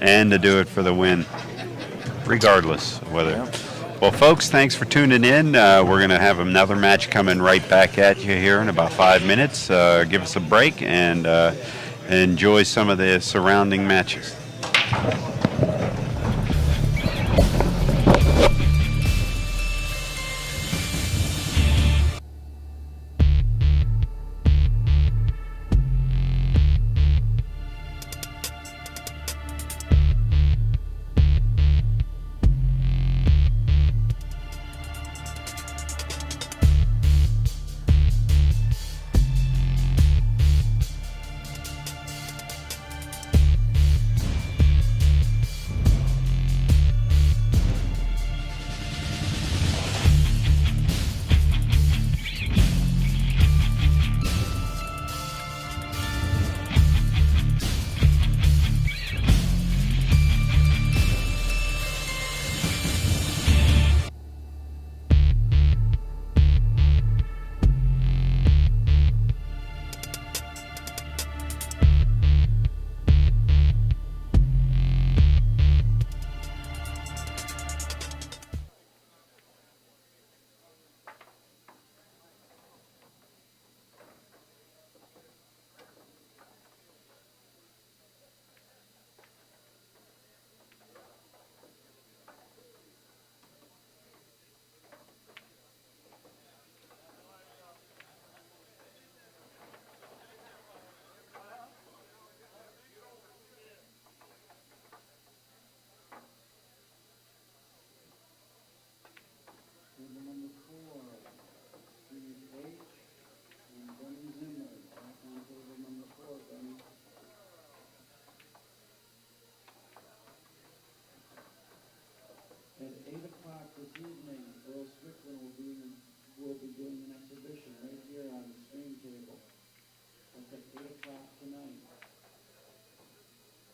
and to do it for the win, regardless of whether. Yeah. Well, folks, thanks for tuning in. We're going to have another match coming right back at you here in about 5 minutes. Give us a break and enjoy some of the surrounding matches. Number 4, Steve H. and Zimmer. Back on table number 4, Benny. At 8 o'clock this evening, Earl Strickland will be doing an exhibition right here on the stream table. That's at 8 o'clock tonight.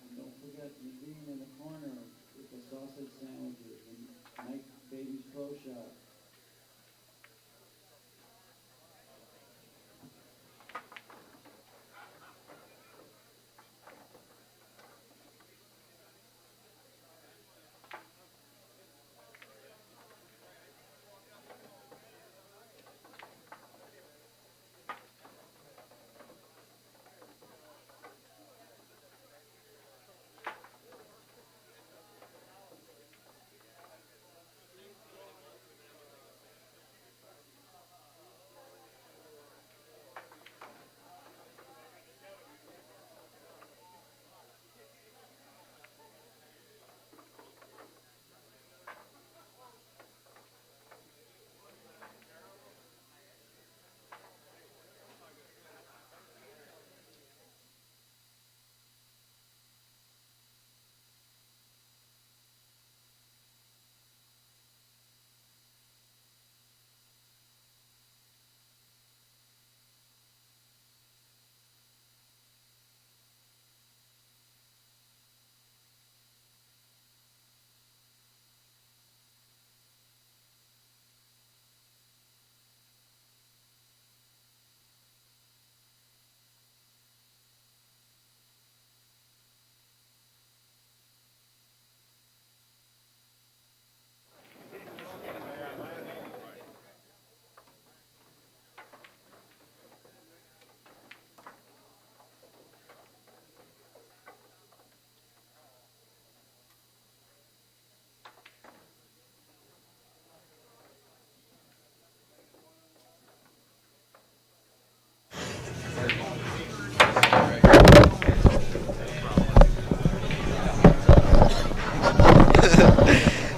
And don't forget Nadine in the corner with the sausage sandwiches and Mike Baby's Pro Shop.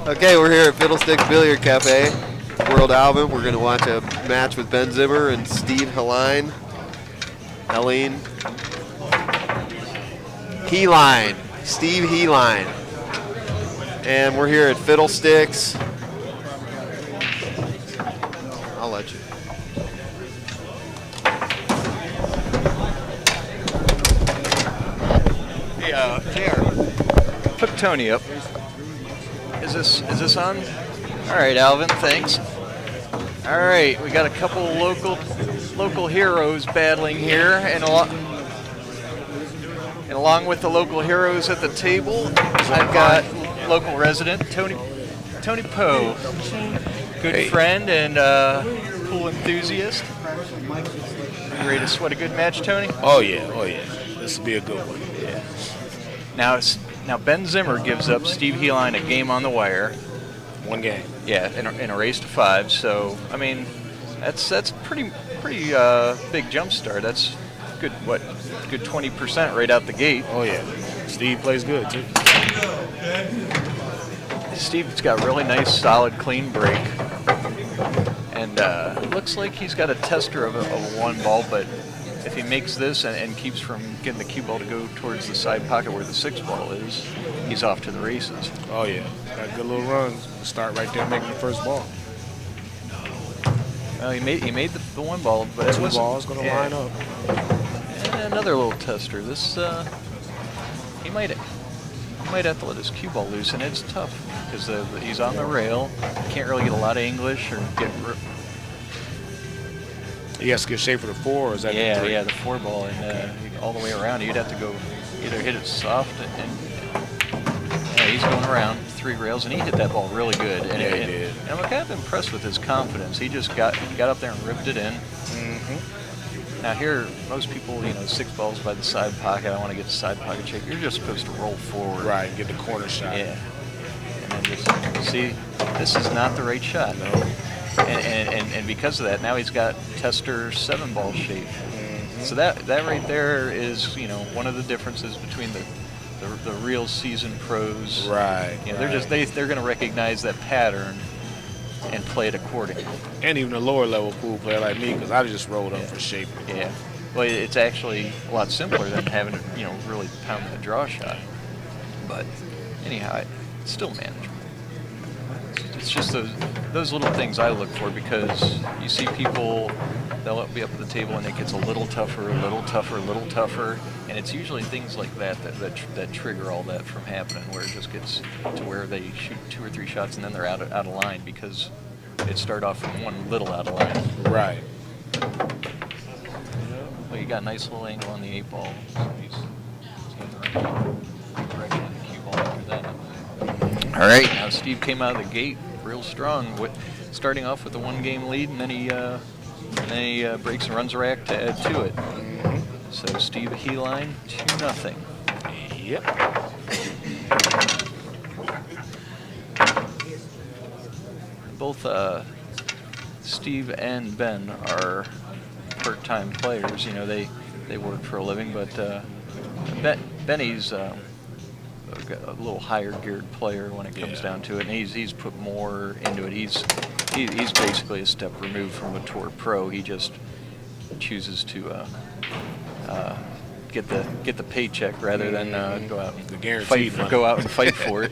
Okay, we're here at Fiddlesticks Billiard Cafe, World Album. We're going to watch a match with Ben Zimmer and Steve Helline. Steve Helline. And we're here at Fiddlesticks. I'll let you. Hey, JR, hook Tony up. Is this on? All right, Alvin, thanks. All right, we got a couple local heroes battling here, and And along with the local heroes at the table, I've got local resident Tony Poe, good friend and pool enthusiast. You ready to sweat a good match, Tony? Oh yeah, oh yeah. This will be a good one. Yeah. Now Ben Zimmer gives up Steve Helline a game on the wire. One game. Yeah, in a race to 5. So I mean, that's pretty big jump start. That's good 20% right out the gate. Oh yeah. Steve plays good too. Steve's got really nice, solid, clean break. And it looks like he's got a tester of a 1 ball, but if he makes this and keeps from getting the cue ball to go towards the side pocket where the 6 ball is, he's off to the races. Oh yeah. Got a good little run. Start right there making the first ball. Well, he made the 1 ball, but it 2 wasn't. balls gonna line up. And another little tester. This he might have to let his cue ball loose, and it's tough because he's on the rail. Can't really get a lot of English or get. He has to get shape for the 4, or is that the 3? Yeah, the 4 ball, and all the way around. You'd have to go either hit it soft and yeah, he's going around 3 rails, and he hit that ball really good. And, Yeah, he did. And I'm kind of impressed with his confidence. He just got up there and ripped it in. Mm-hmm. Now here, most people, 6 balls by the side pocket. I want to get the side pocket shape. You're just supposed to roll forward. Right, get the corner shot. Yeah. And then just see, this is not the right shot. No. And because of that, now he's got tester 7 ball shape. So that right there is one of the differences between the real seasoned pros. Right. They're going to recognize that pattern and play it accordingly. And even a lower level pool player like me, because I just rolled up for shape. Yeah. Well, it's actually a lot simpler than having to really pound the draw shot. But anyhow, it's still manageable. It's just those little things I look for, because you see people, they'll be up at the table and it gets a little tougher, a little tougher, a little tougher, and it's usually things like that trigger all that from happening, where it just gets to where they shoot 2 or 3 shots and then they're out of line because it started off from one little out of line. Right. Well, you got a nice little angle on the 8 ball. So he's in the right direction on the cue ball after that. All right, now Steve came out of the gate real strong, starting off with a 1-game lead, and then he breaks and runs a rack to add to it. So Steve Helline 2-0. Yep. Both Steve and Ben are part-time players. They work for a living, but Benny's a little higher geared player when it comes down to it, and he's put more into it. He's basically a step removed from a tour pro. He just chooses to get the paycheck rather than go out and go out and fight for it.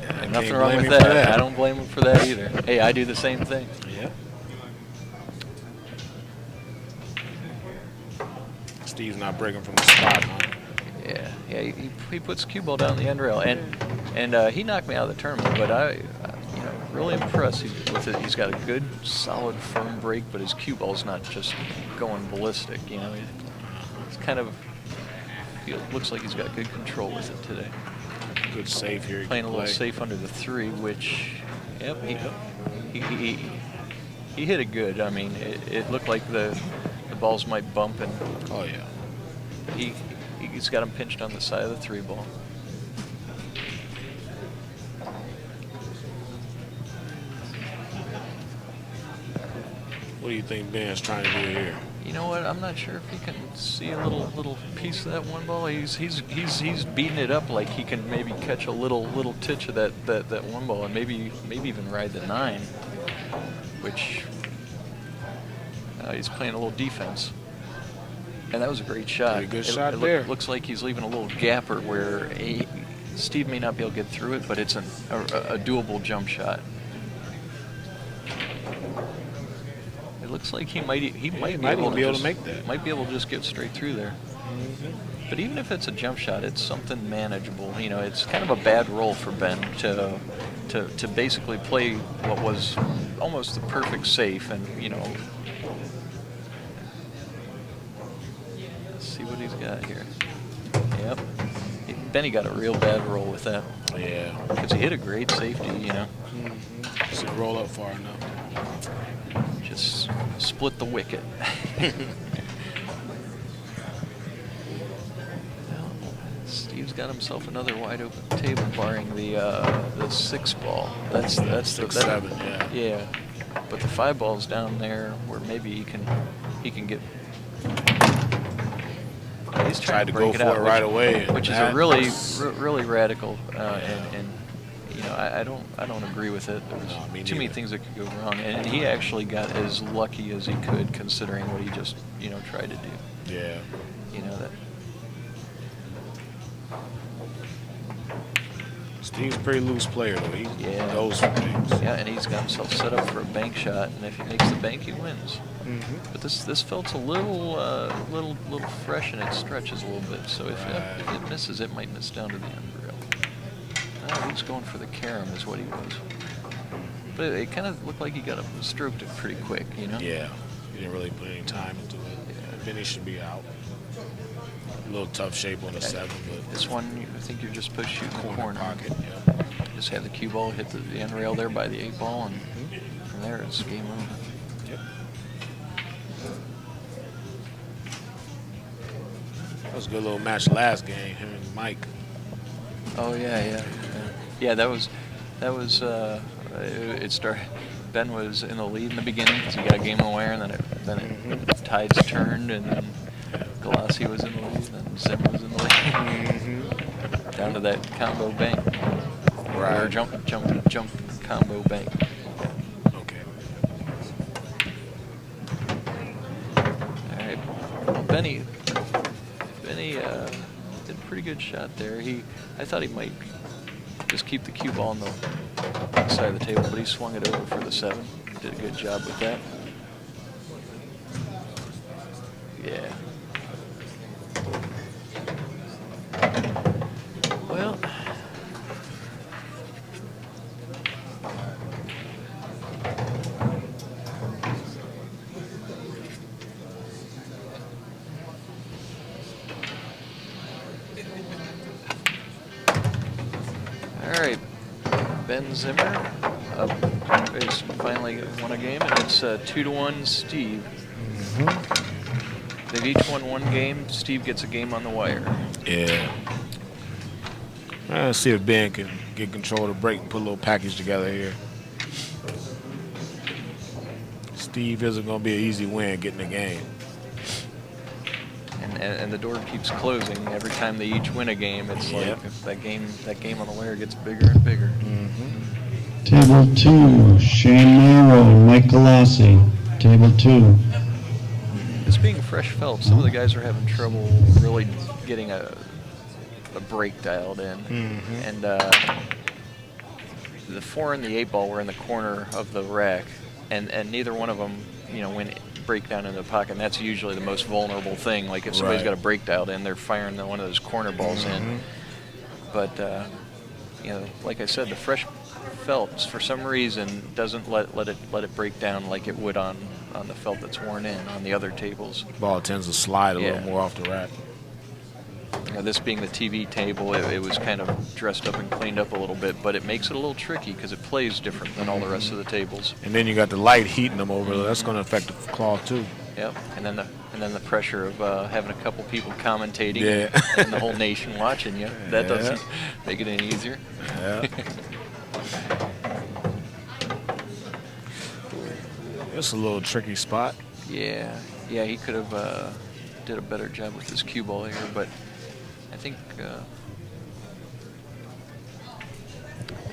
And nothing wrong with that. I don't blame him for that either. Hey, I do the same thing. Yep. Steve's not breaking from the spot, huh? Yeah. He puts cue ball down the end rail, and he knocked me out of the tournament. But I really impressed with it. He's got a good, solid, firm break, but his cue ball's not just going ballistic. It's kind of looks like he's got good control with it today. Good save here. Playing a little safe under the 3, which, he hit it good. I mean, it looked like the balls might bump, and oh yeah, he's got him pinched on the side of the 3 ball. What do you think Ben's trying to do here? You know what? I'm not sure if he can see a little piece of that 1 ball. He's beating it up like he can maybe catch a little titch of that 1 ball, and maybe even ride the 9, which he's playing a little defense. And that was a great shot. Pretty good shot there. Looks like he's leaving a little gapper where Steve may not be able to get through it, but it's a doable jump shot. It looks like he might be able to make that. Might be able to just get straight through there. But even if it's a jump shot, it's something manageable. It's kind of a bad roll for Ben to basically play what was almost the perfect safe, and let's see what he's got here. Yep. Benny got a real bad roll with that. Yeah. Because he hit a great safety, you know. Just didn't roll up far enough. Just split the wicket. Well, Steve's got himself another wide open table, barring the 6 ball. That's 6-7, yeah. Yeah. But the 5 ball's down there where maybe he can get. He's trying Tried to break go it for out, it right away. which is a really radical, and you know, I don't agree with it. There was No, me too many neither. things that could go wrong, and he actually got as lucky as he could, considering what he just tried to do. Yeah. You know that. Steve's a pretty loose player, though. He Yeah. knows some things. Yeah, and he's got himself set up for a bank shot, and if he makes the bank, he wins. But this felt's a little fresh, and it stretches a little bit. So if it misses, it might miss down to the end rail. Oh, he was going for the carom, is what he was. But it kind of looked like he got stroked it pretty quick, you know. Yeah. He didn't really put any time into it. Benny should be out. A little tough shape on the 7, but This one, I think you're just supposed to shoot in the corner. pocket. Yeah. Just have the cue ball hit the end rail there by the 8 ball, and from there it's game over. Yep. That was a good little match last game, him and Mike. Oh yeah. That was. It started. Ben was in the lead in the beginning because he got a game on wire, and then it tides turned, and then Galassi was in the lead, and then Zimmer was in the lead. Down to that combo bank. Right. Or jump combo bank. Okay. All right. Well, Benny did a pretty good shot there. I thought he might just keep the cue ball on the side of the table, but he swung it over for the 7. Did a good job with that. Yeah. Well, all right. Ben Zimmer he's finally won a game, and it's 2-1 Steve. They've each won one game. Steve gets a game on the wire. Yeah. Let's see if Ben can get control of the break and put a little package together here. Steve isn't going to be an easy win getting the game. And the door keeps closing every time they each win a game. It's Yep. like that game on the wire gets bigger and bigger. Table 2, Shane Morrow and Mike Galassi. Table 2. This being fresh felt, some of the guys are having trouble really getting a break dialed in. And the 4 and the 8 ball were in the corner of the rack, and neither one of them, went break down into the pocket. And that's usually the most vulnerable thing. Like if somebody's got a break dialed in, they're firing one of those corner balls in. But like I said, the fresh felt for some reason doesn't let it break down like it would on the felt that's worn in on the other tables. Ball tends to slide a little more off the rack. This being the TV table, it was kind of dressed up and cleaned up a little bit, but it makes it a little tricky because it plays different than all the rest of the tables. And then you got the light heating them over. That's going to affect the cloth too. Yep, and then the pressure of having a couple people commentating Yeah. and the whole nation watching you. That doesn't make it any easier. Yeah. It's a little tricky spot. Yeah, he could have did a better job with his cue ball here, but I think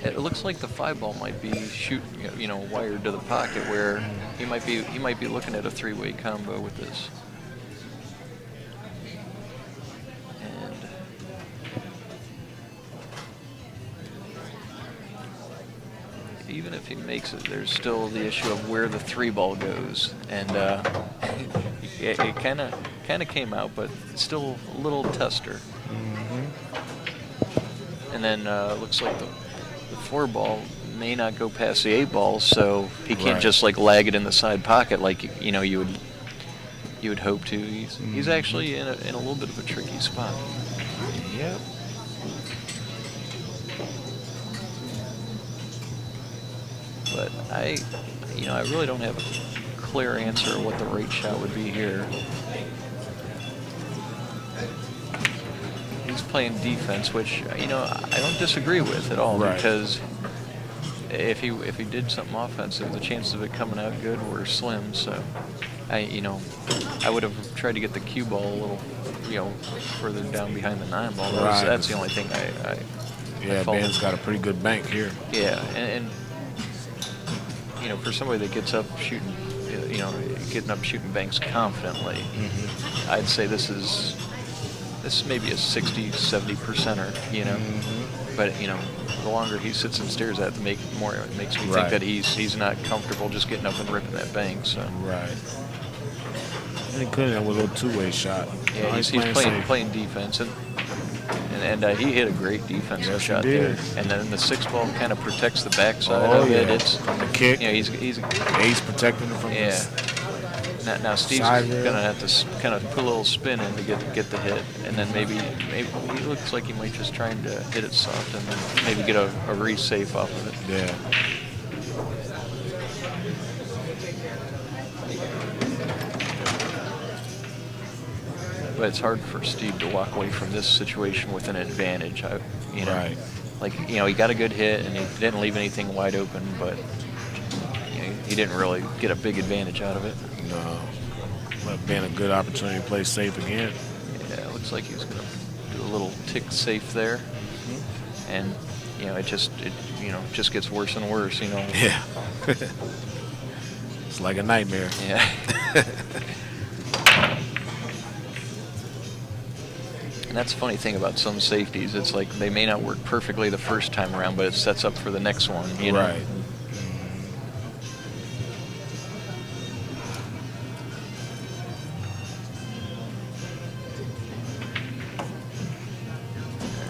it looks like the 5 ball might be shooting, wired to the pocket, where he might be looking at a 3-way combo with this. And even if he makes it, there's still the issue of where the 3 ball goes, and it kind of came out, but it's still a little tester. And then looks like the 4 ball may not go past the 8 ball, so he can't just like lag it in the side pocket like you would hope to. He's actually in a little bit of a tricky spot. Yep. But I really don't have a clear answer of what the right shot would be here. He's playing defense, which I don't disagree with at all, Right. because if he did something offensive, the chances of it coming out good were slim. So I would have tried to get the cue ball a little further down behind the 9 ball. Right. That's the only thing I Yeah, fault. Ben's got a pretty good bank here. Yeah, and for somebody that gets up shooting, getting up shooting banks confidently, I'd say this is maybe a 60-70%er, But the longer he sits and stares at it, it makes me think Right. that he's not comfortable just getting up and ripping that bank. So Right. And he could have with a little two-way shot. yeah, No, he's safe. playing defense, and he hit a great defensive Yes, he shot did. there. And then the 6 ball kind of protects the backside Oh, of it. yeah. It's From the kick. he's Ace protecting him from yeah. this. Now Steve's Side rail. gonna have to kind of put a little spin in to get the hit, and then maybe he looks like he might just trying to hit it soft and then maybe get a re-safe off of it. Yeah. But it's hard for Steve to walk away from this situation with an advantage. Right. Like he got a good hit and he didn't leave anything wide open, but he didn't really get a big advantage out of it. No. But being a good opportunity to play safe again. Yeah, it looks like he's gonna do a little tick safe there, and it just gets worse and worse. Yeah. It's like a nightmare. Yeah. And that's the funny thing about some safeties. It's like they may not work perfectly the first time around, but it sets up for the next one. Right.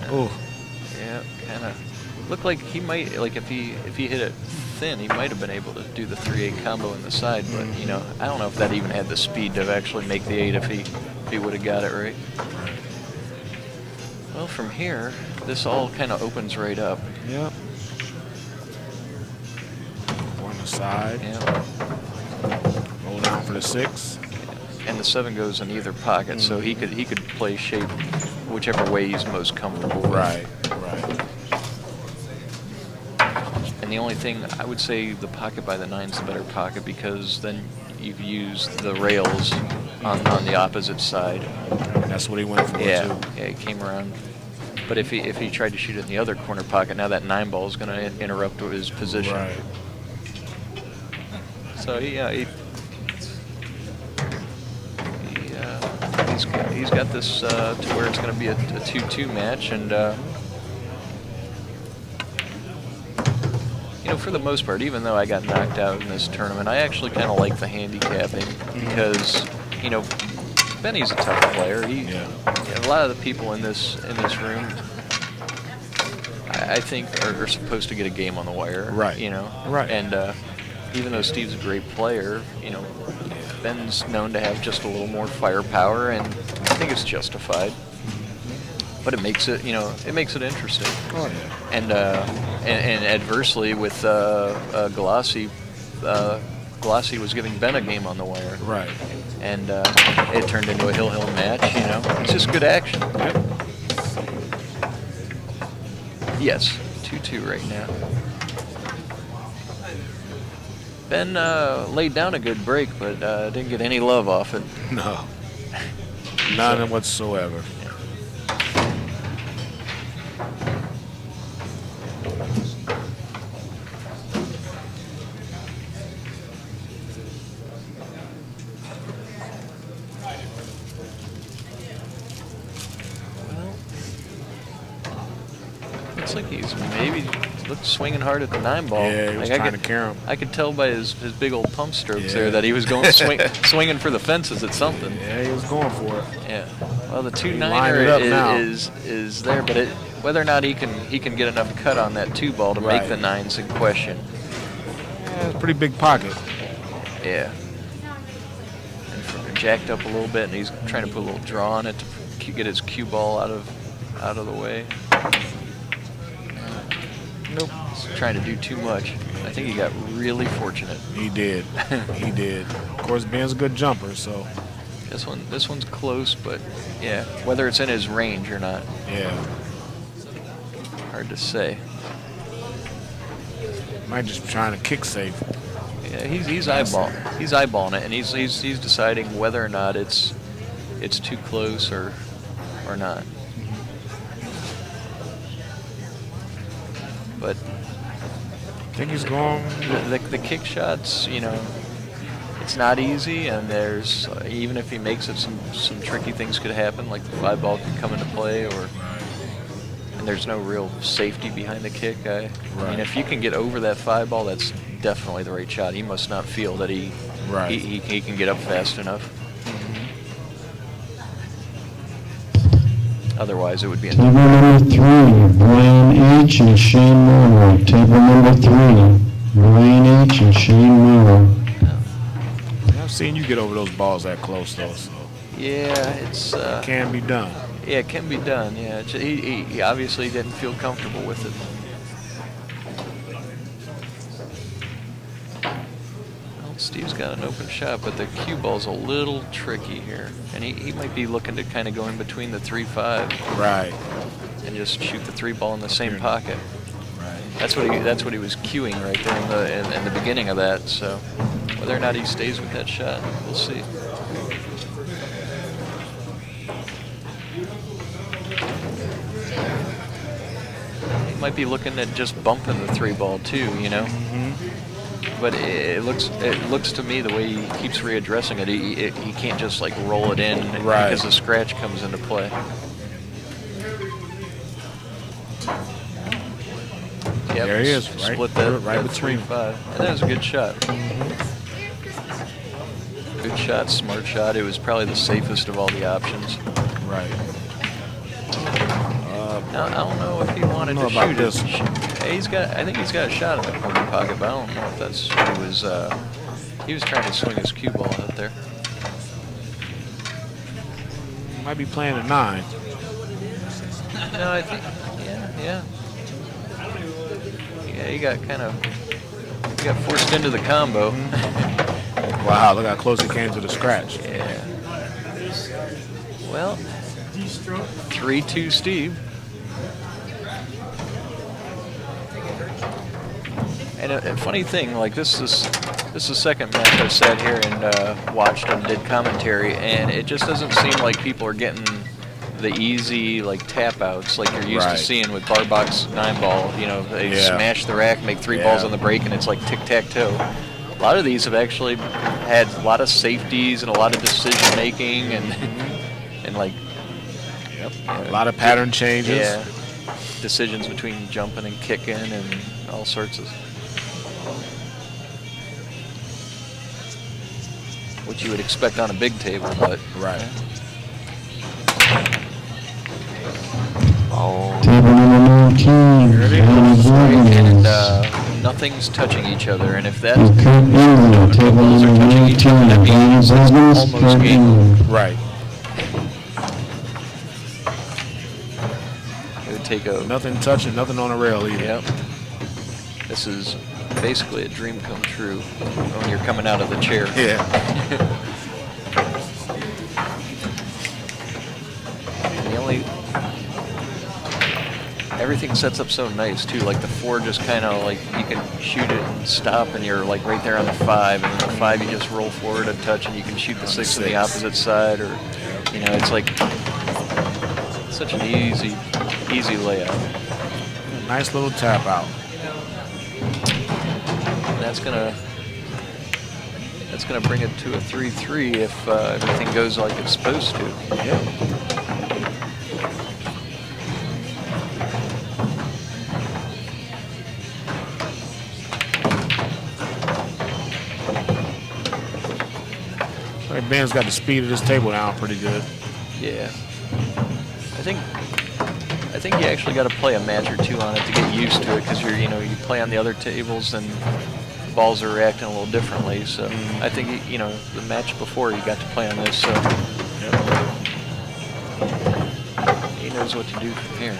Oh. Yeah, kind of looked like he might, like if he hit it thin, he might have been able to do the 3-8 combo in the side, but I don't know if that even had the speed to actually make the 8 if he would have got it right. Well, from here, this all kind of opens right up. Yep. On the side. Yeah. Roll down for the 6. And the 7 goes in either pocket, so he could play shape whichever way he's most comfortable with. Right. And the only thing I would say, the pocket by the 9's the better pocket, because then you could use the rails on the opposite side. That's what he went for, Yeah, too. yeah, he came around. But if he tried to shoot it in the other corner pocket, now that 9 ball is going to interrupt his position. Right. So he's got this to where it's going to be a 2-2 match, and for the most part, even though I got knocked out in this tournament, I actually kind of like the handicapping because Benny's a tough player. A lot of the people in this room, I think, are supposed to get a game on the wire. Right. Right. And even though Steve's a great player, Ben's known to have just a little more firepower, and I think it's justified. But it makes it, interesting. Oh, yeah. And adversely with Galassi, Galassi was giving Ben a game on the wire. Right. And it turned into a hill-hill match, It's just good action. Yep. Yes, 2-2 right now. Ben laid down a good break, but didn't get any love off it. No. None whatsoever. Looks like he's maybe swinging hard at the 9 ball. Yeah, he was trying to carry him. I could tell by his big old pump strokes Yeah. there that he was going swinging for the fences at something. Yeah, he was going for it. Yeah. Well, the Line it up now. 2-9er is there, but whether or not he can get enough cut on that 2 ball to Right. make the 9's in question. Yeah, it's a pretty big pocket. Yeah. And jacked up a little bit, and he's trying to put a little draw on it to get his cue ball out out of the way. Nope. He's trying to do too much. I think he got really fortunate. He did. He did. Of course, Ben's a good jumper, so. This one's close, but yeah, whether it's in his range or not, Yeah. hard to say. Might just be trying to kick safe. Yeah, he's eyeballing it, and he's deciding whether or not it's too close or not. But I think he's going. the kick shots, you know, it's not easy, and there's even if he makes it, some tricky things could happen, like the 5-ball could come into play, and there's no real safety behind the kick. I mean, if you can get over that 5-ball, that's definitely the right shot. He must not feel that he can get up fast enough. Otherwise, it would be. Table number 3, Brian H. and Shane Morrow. Table number 3, Brian H. and Shane Morrow. I've seen you get over those balls that close, though. So Yeah, it's. it can be done. Yeah, it can be done. Yeah, he obviously didn't feel comfortable with it. Well, Steve's got an open shot, but the cue ball's a little tricky here, and he might be looking to kind of go in between the 3-5. Right. And just shoot the 3-ball in the same pocket. Right. That's what he was cueing right there in the beginning of that. So whether or not he stays with that shot, we'll see. He might be looking at just bumping the 3-ball too, you know. But it looks to me, the way he keeps readdressing it, he can't just like roll it in because the scratch comes into play. Yep, There he is, split that between 3-5, and that was a good shot. Good shot, smart shot. It was probably the safest of all the options. Right. Now, I don't know if he wanted to shoot this. I think he's got a shot in the corner pocket, but I don't know if that's what he was trying to swing his cue ball out there. Might be playing a 9. No, I think, yeah. Yeah, he got forced into the combo. Wow, look how close he came to the scratch. Yeah. Well, 3-2 Steve. And a funny thing, like this is the second match I've sat here and watched and did commentary, and it just doesn't seem like people are getting the easy like tap outs like you're used to seeing with bar box 9-ball. You know, they smash the rack, make 3 balls on the break, and it's like tic-tac-toe. A lot of these have actually had a lot of safeties and a lot of decision making and like a lot of pattern changes. Yeah, decisions between jumping and kicking and all sorts of. What you would expect on a big table, but Table number 19, and nothing's touching each other, and if that Table balls are number touching each other, that 19, means it's almost Kurt game. England. Right. It would take a Nothing touching, nothing on a rail either. Yep. This is basically a dream come true when you're coming out of the chair. Yeah. Everything sets up so nice too. Like the 4 just kind of like you can shoot it and stop, and you're like right there on the 5, and the 5 you just roll forward a touch, and you can shoot the 6 on the opposite side, or you know, it's like such an easy layout. Nice little tap out. That's gonna bring it to a 3-3 if everything goes like it's supposed to. Yeah. Ben's got the speed of this table down pretty good. Yeah. I think you actually got to play a match or two on it to get used to it, because you play on the other tables and the balls are reacting a little differently. So I think the match before you got to play on this, so he knows what to do from here.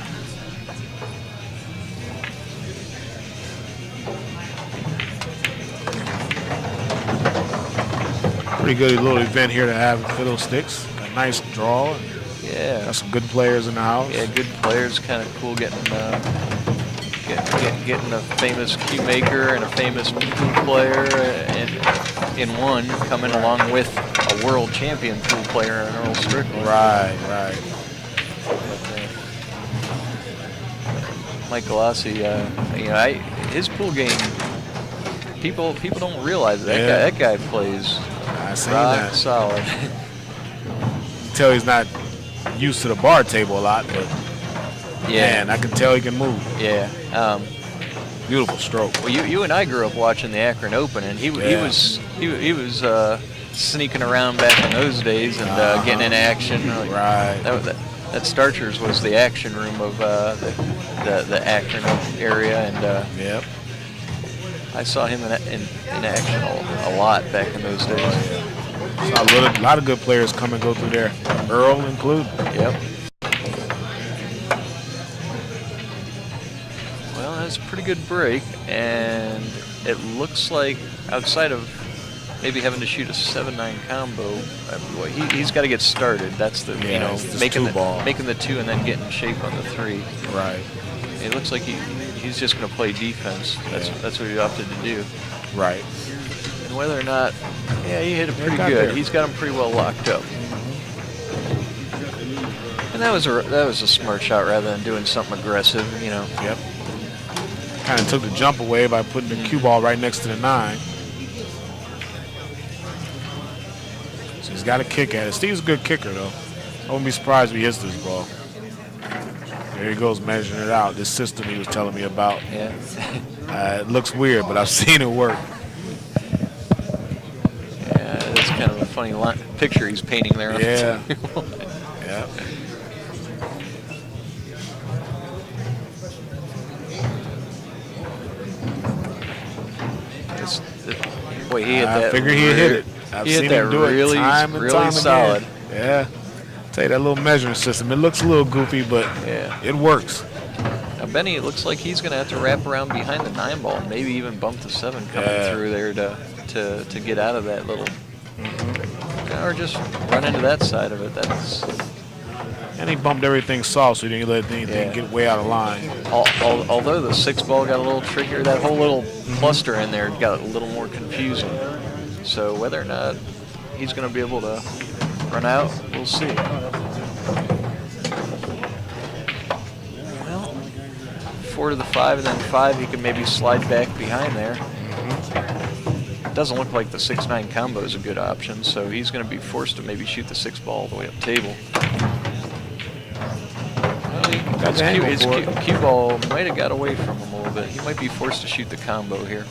Pretty good little event here to have in Fiddlesticks. A nice draw. Yeah. Got some good players in the house. Yeah, good players. Kind of cool getting getting a famous cue maker and a famous pool player in one, coming along with a world champion pool player in Earl Strickland. Right, right. Mike Galassi, you know, his pool game. People don't realize that guy plays I seen rock that. solid. Tell he's not used to the bar table a lot, but man, I can tell he can move. Yeah. Beautiful stroke. Well, you and I grew up watching the Akron Open, and he was sneaking around back in those days and getting in action. Right. That Starchers was the action room of the Akron area, and Yep. I saw him in action a lot back in those days. Saw a lot of good players come and go through there, Earl included. Yep. Well, that's a pretty good break, and it looks like outside of maybe having to shoot a 7-9 combo, he's got to get started. That's the making the 2 and then getting in shape on the 3. Right. It looks like he's just going to play defense. That's what he opted to do. Right. And whether or not, he hit it pretty good. There. He's got him pretty well locked up. And that was a smart shot rather than doing something aggressive, you know. Yep. Kind of took the jump away by putting the cue ball right next to the 9. So he's got a kick at it. Steve's a good kicker, though. I wouldn't be surprised if he hits this ball. There he goes measuring it out. This system he was telling me about. Yeah. It looks weird, but I've seen it work. Yeah, that's kind of a funny picture he's painting there. Yeah. Yeah. Boy, he hit that. I figured he hit it. I've seen him do it time and time solid. again. Yeah. Tell you, that little measuring system, it looks a little goofy, but it works. Now, Benny, it looks like he's going to have to wrap around behind the 9 ball and maybe even bump the 7 coming through there to get out of that little. Or just run into that side of it. And he bumped everything soft so he didn't let anything get way out of line. Although the 6 ball got a little trickier, that whole little cluster in there got a little more confusing. So whether or not he's going to be able to run out, we'll see. Well, 4 to the 5 and then 5, he can maybe slide back behind there. It doesn't look like the 6-9 combo is a good option, so he's going to be forced to maybe shoot the 6 ball all the way up table. His cue ball might have got away from him a little bit. He might be forced to shoot the combo here.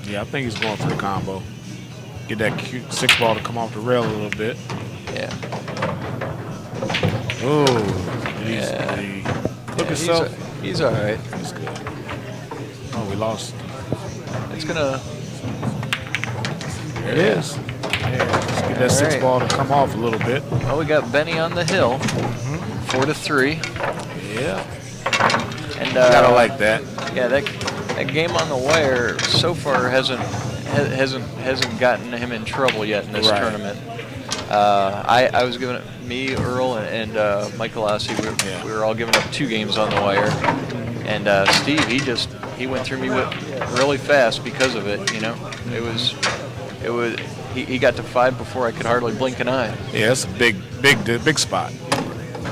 Yeah, I think he's going for the combo. Get that 6 ball to come off the rail a little bit. Yeah. Oh, did he look himself? He's all right. He's good. Oh, we lost. It's gonna. There it is. Yeah, let's get that 6 ball to come off a little bit. Well, we got Benny on the hill. 4 to 3. Yeah. And gotta like that. Yeah, that game on the wire so far hasn't gotten him in trouble yet in this tournament. I was giving it, me, Earl, and Mike Galassi, we were all giving up 2 games on the wire. And Steve, he went through me really fast because of it. You know, he got to 5 before I could hardly blink an eye. Yeah, that's a big spot.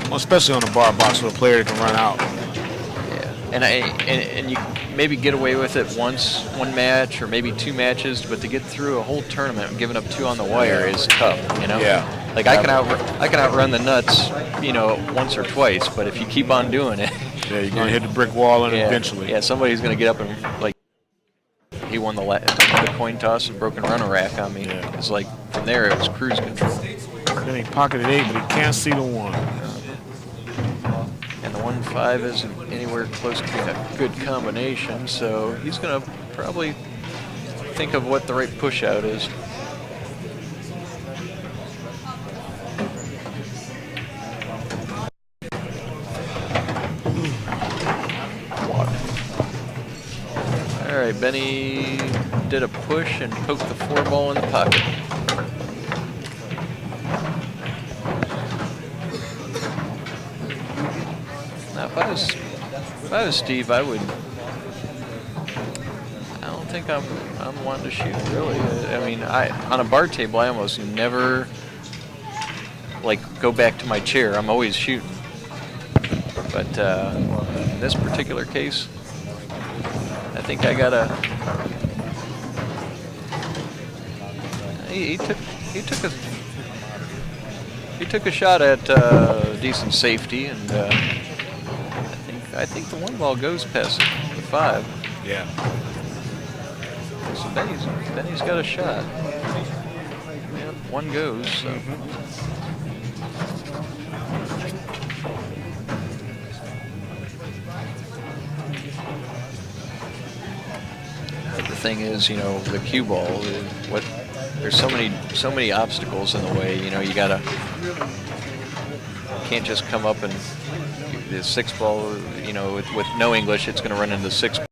Well, especially on the bar box where a player can run out. Yeah, and you maybe get away with it one match or maybe 2 matches, but to get through a whole tournament and giving up 2 on the wire is tough. You know. Yeah. Like I can outrun the nuts, you know, once or twice, but if you keep on doing it, you're gonna hit the brick wall and eventually. Yeah, somebody's gonna get up and like. He won the coin toss and broken runner rack on me. Yeah. It's like from there it was cruise control. Then he pocketed 8, but he can't see the 1. And the 1-5 isn't anywhere close to being a good combination, so he's going to probably think of what the right push out is. right, Benny did a push and poked the 4 ball in the pocket. Now, if I was Steve, I don't think I'm wanting to shoot, really. I mean, on a bar table, I almost never like go back to my chair. I'm always shooting. But in this particular case, I think I gotta. He took a shot at decent safety, and I think the 1 ball goes past the 5. Yeah. So Benny's got a shot. Yep, 1 goes. So. But the thing is, you know, the cue ball. There's so many obstacles in the way. You know, you can't just come up and the 6 ball. You know, with no English, it's going to run into the 6.